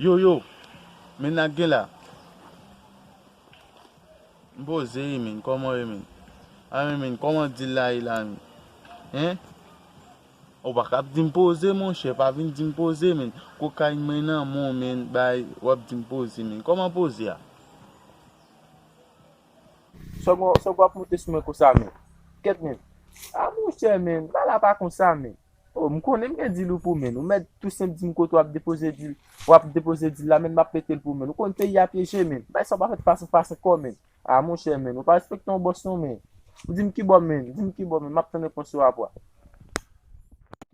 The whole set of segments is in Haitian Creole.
Yo, men na gen la. Mboze yi men, koman yi men. A men, koman di la yi la men. Hein? Ou bak ap di mpoze mon chef, ap vin di mpoze men. Kokayin men nan mon men, bay wap di mpoze men. Koman poze ya? So gwa pmote sou men konsa men. Ket men. A mon chè men, bala pa konsa men. Oh, mkonem gen di lou pou men. Ou met tout sem di mkoto wap depose di la men map petel pou men. Ou kon te ya pyeche men. Bay sa ba fet pase kon men. A mon chè men. Ou pa respect ton boson men. Ou di mki bon men. Map tene konso apwa.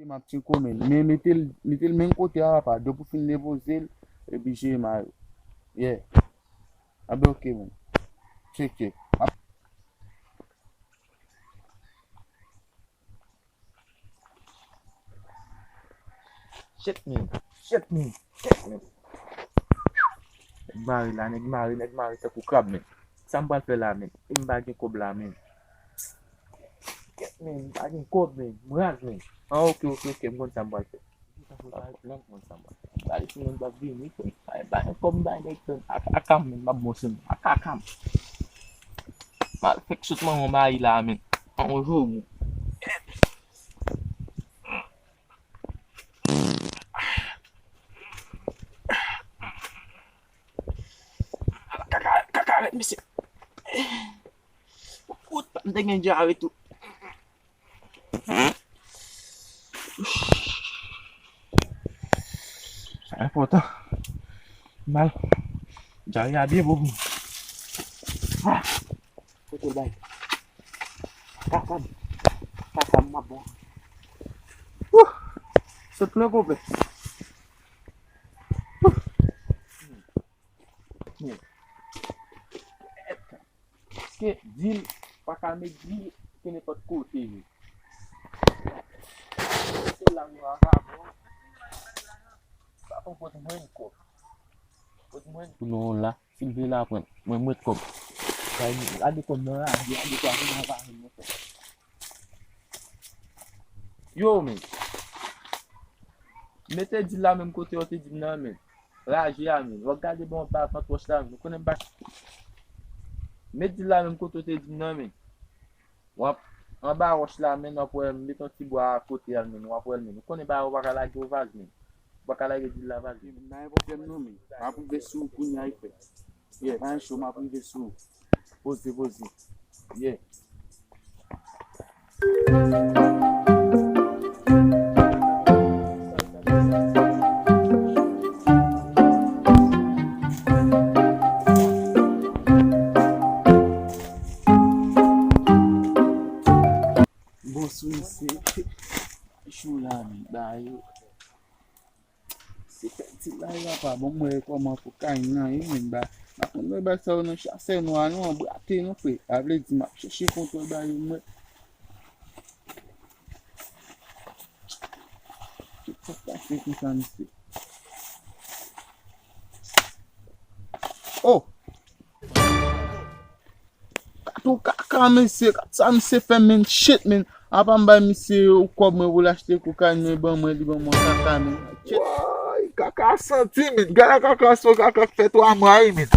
Map tin ko men. Men metel men kote a pa. Do pou fin depose e bije ma. Yeah. Abe ok men. Check. Shit men. Neg mari te kou krab men. Sambal fe la men. Im bagin kob la men. Shit men, bagin kob men. Mraj men. Ah ok, mgon sambal fe. Bari si men bagin ni kon. Bagin kob bagin kon. Akam men, mabmosin. Akam. Mal fek sutman mwen bayi la men. An wajou men. Kakaret misi. Ut pa dengan jari tu. Saya foto. Mal. Jari habis bobo. Foto baik. Kakam mabok. Setelah gue que dil pa ka me di kene pot kote vi. Se la mwa rabo. Sa pon pot mwen ko. Non la, silve la pon. Mwen mwet ko. Adi kon nan adi ko adi nan va hen. Yo men. Mete di la même côté ote di nan men. Raje a men. Regardez bon pa poche la men. Konen bak. Met di la même côté ote di nan men. Wap an ba roche la men wap wè met ton ti bois côté al men wap wè men. Konen ba wak la go vaz men. Wak la di la vaz. Na e problem nou men. Ma pou ve sou pou nya ife. Yeah, an show ma pou ve sou. Pose. Yeah. Chou la mi ba yo. Se ti la ya pa bon mwe ko ma kokayin nan yi men ba. Ma kon mwe ba sa nou chase nou an nou brate nou fe. Able di ma cheche kontrol ba yo mwe. Oh! Katou kaka men se, katsa men se fe men shit men. Apan ba mi se ou kob mwen wou l'achete kokayin men ban mwen li ban mwen kaka men. Woy, kaka senti men. Gala kaka so kaka fet wa mwa yi men.